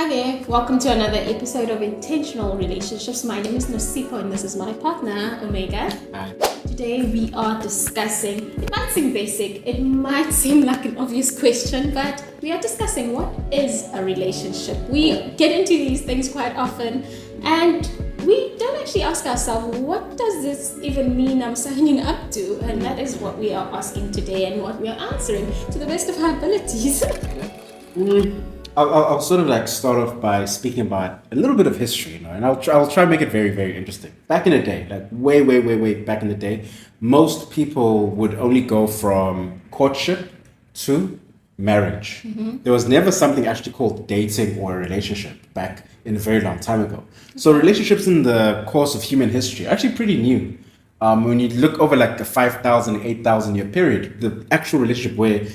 Hi there, welcome to another episode of Intentional Relationships. My name is Nosipo and this is my partner, Omega. Hi. Today we are discussing, it might seem basic, it might seem like an obvious question, but we are discussing what is a relationship. We get into these things quite often and we don't actually ask ourselves, what does this even mean I'm signing up to? And that is what we are asking today and what we are answering to the best of our abilities. I'll sort of like start off by speaking about a little bit of history, and I'll try and make it very, very interesting. Back in the day, like way back in the day, most people would only go from courtship to marriage. There was never something actually called dating or a relationship back in a very long time ago. So relationships in the course of human history are actually pretty new. When you look over like a 5,000, 8,000 year period, the actual relationship where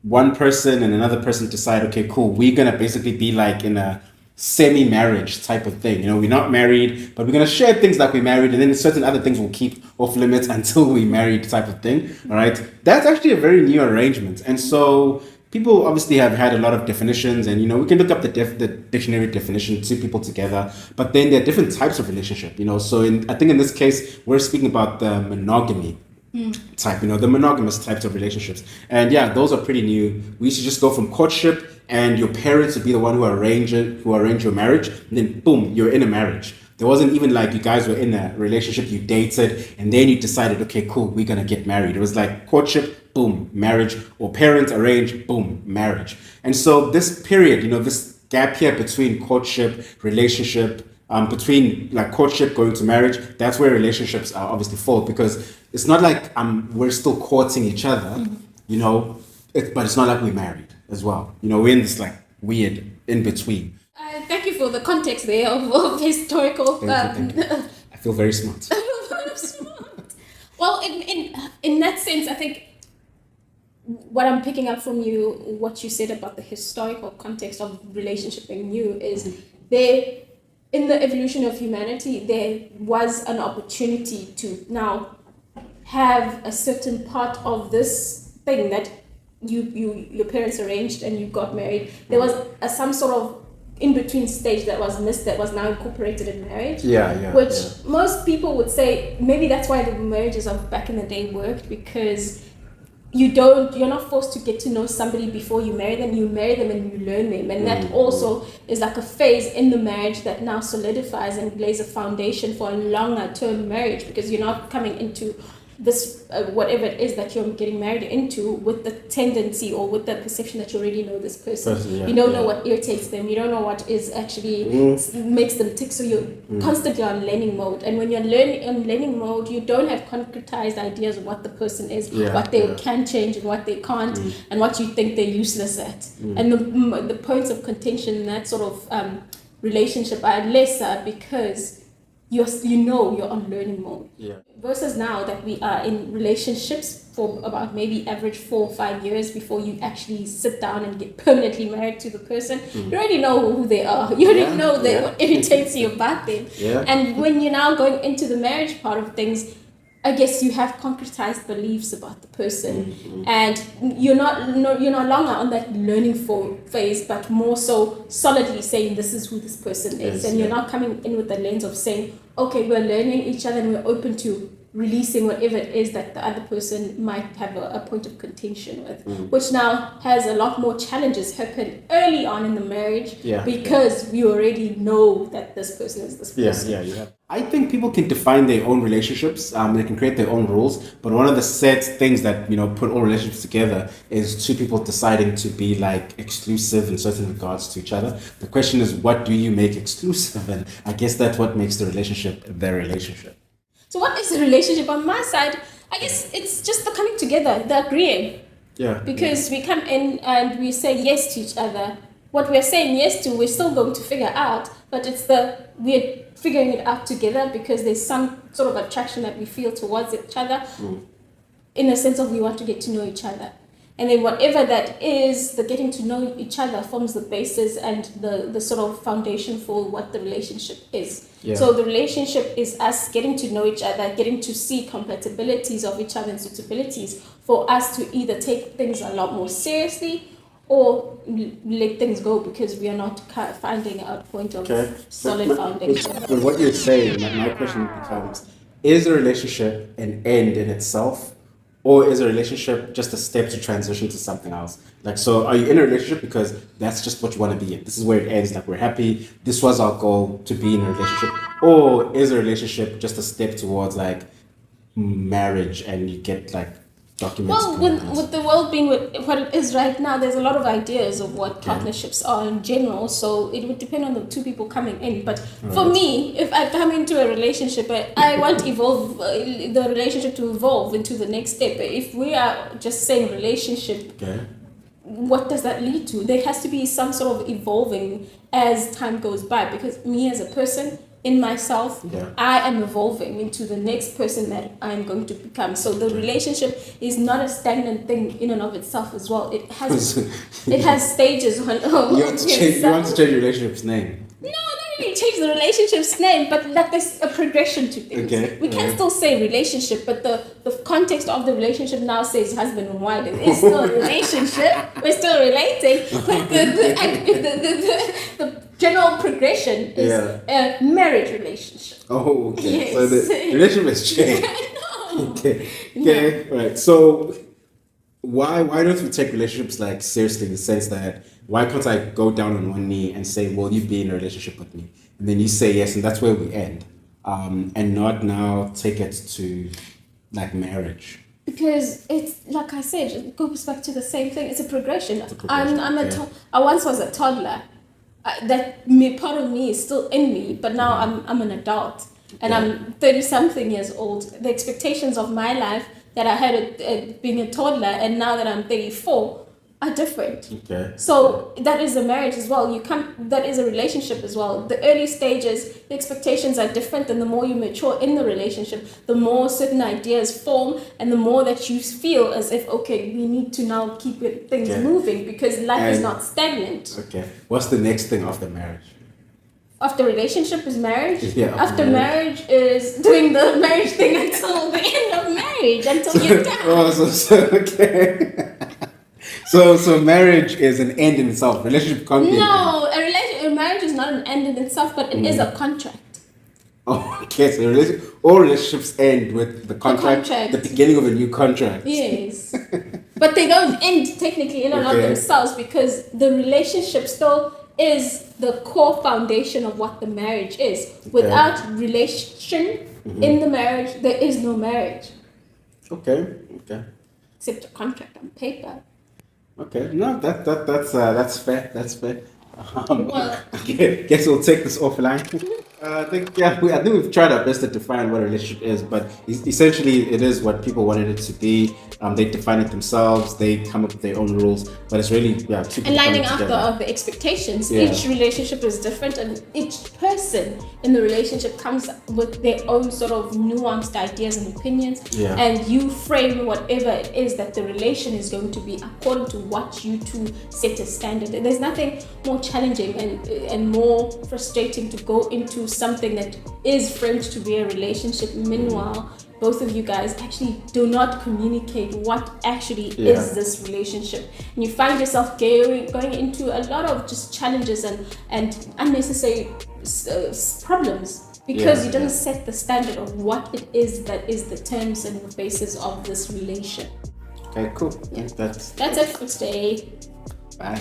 one person and another person decide, okay, cool, we're gonna basically be like in a semi-marriage type of thing. We're not married, but we're gonna share things like we're married, and then certain other things will keep off limits until we married type of thing. All right, that's actually a very new arrangement, and so people obviously have had a lot of definitions, and we can look up the dictionary definition, two people together, but then there are different types of relationship. So I think in this case we're speaking about the monogamy type, the monogamous types of relationships. And yeah, those are pretty new. We used to just go from courtship and your parents would be the one who arrange your marriage, and then boom, you're in a marriage. There wasn't even like you guys were in a relationship, you dated, and then you decided, okay, cool, we're gonna get married. It was like courtship, boom, marriage, or parents arrange, boom, marriage. And so this period, this gap here between courtship, relationship, between like courtship going to marriage, that's where relationships are obviously fall, because it's not like we're still courting each other, but it's not like we're married as well. We're in this like weird in between. Thank you for the context there of historical. Thank you. I feel very smart. Well, in that sense, I think what I'm picking up from you, what you said about the historical context of relationship being new, is there. In the evolution of humanity, there was an opportunity to now have a certain part of this thing that your parents arranged and you got married. There was some sort of in-between stage that was missed, that was now incorporated in marriage. Which most people would say maybe that's why the marriages of back in the day worked, because you're not forced to get to know somebody before you marry them. You marry them and you learn them, and that also is like a phase in the marriage that now solidifies and lays a foundation for a longer term marriage, because you're not coming into this whatever it is that you're getting married into with the tendency or with the perception that you already know this person. You don't know what irritates them, you don't know what is actually makes them tick, so you're constantly on learning mode. And when you're on learning mode, you don't have concretized ideas of what the person is, what they can change and what they can't, and what you think they're useless at. And the points of contention in that sort of relationship are lesser because you're on learning mode. Versus now that we are in relationships for about maybe average 4 or 5 years before you actually sit down and get permanently married to the person. You already know who they are. You already know what irritates you about them. And when you're now going into the marriage part of things, I guess you have concretized beliefs about the person, and you're no longer on that learning phase, but more so solidly saying this is who this person is, and you're not coming in with the lens of saying, okay, we're learning each other and we're open to releasing whatever it is that the other person might have a point of contention with, which now has a lot more challenges happen early on in the marriage, because we already know that this person is this person. I think people can define their own relationships. They can create their own rules. But one of the set things that put all relationships together is two people deciding to be like exclusive in certain regards to each other. The question is, what do you make exclusive? And I guess that's what makes the relationship their relationship. So what is a relationship? On my side, I guess it's just the coming together, the agreeing. Because we come in and we say yes to each other. What we're saying yes to, we're still going to figure out, but we're figuring it out together because there's some sort of attraction that we feel towards each other, in a sense of we want to get to know each other. And then whatever that is, the getting to know each other forms the basis and the sort of foundation for what the relationship is. So the relationship is us getting to know each other, getting to see compatibilities of each other and suitabilities for us to either take things a lot more seriously or let things go because we are not finding a point of Okay. solid foundation. But what you're saying, my question becomes: is a relationship an end in itself, or is a relationship just a step to transition to something else? Like, so are you in a relationship because that's just what you want to be in? This is where it ends. Like, we're happy. This was our goal, to be in a relationship, or is a relationship just a step towards like marriage, and you get like documents? Well, with the world being what it is right now, there's a lot of ideas of what partnerships are in general. So it would depend on the two people coming in. But for me, if I come into a relationship, I want to evolve the relationship to evolve into the next step. If we are just saying relationship, what does that lead to? There has to be some sort of evolving as time goes by, because me as a person, in myself, I am evolving into the next person that I'm going to become. So the relationship is not a stagnant thing in and of itself as well. It has stages. You want to change your relationship's name? No, not really change the relationship's name, but like there's a progression to things. We can still say relationship, but the context of the relationship now says husband and wife. It's still a relationship. We're still relating, but the general progression is a marriage relationship. Oh, okay. Yes. So the relationship has changed. No. Okay. All right. So why don't we take relationships like seriously, in the sense that why can't I go down on one knee and say, will you be in a relationship with me? And then you say yes, and that's where we end. And not now take it to like marriage. Because it's like I said, it goes back to the same thing. It's a progression. I once was a toddler. Part of me is still in me, but now I'm an adult, and I'm 30-something years old. The expectations of my life that I had at being a toddler, and now that I'm 34, are different. So that is a marriage as well. That is a relationship as well. The early stages, the expectations are different, and the more you mature in the relationship, the more certain ideas form, and the more that you feel as if, okay, we need to now keep things moving, because life is not stagnant. What's the next thing after marriage? After relationship is marriage. After marriage is doing the marriage thing until the end of marriage, until you're done. So marriage is an end in itself. Relationship can't be. No, a marriage is not an end in itself, but it is a contract. Oh, okay. So all relationships end with the contract, the beginning of a new contract. Yes. But they don't end technically in and of themselves, because the relationship still is the core foundation of what the marriage is. Without relation in the marriage, there is no marriage. Okay. Except a contract on paper. Okay, no, that's fair. That's fair. Guess we'll take this offline. I think we've tried our best to define what a relationship is, but essentially it is what people wanted it to be. They define it themselves. They come up with their own rules, but it's really two people aligning after the expectations. Each relationship is different, and each person in the relationship comes with their own sort of nuanced ideas and opinions. And you frame whatever it is that the relation is going to be according to what you two set as standard. And there's nothing more challenging and more frustrating to go into something that is framed to be a relationship. Meanwhile, both of you guys actually do not communicate what actually is this relationship, and you find yourself going into a lot of just challenges and unnecessary problems, because you didn't set the standard of what it is that is the terms and the basis of this relation. Okay, cool. That's it for today. Bye.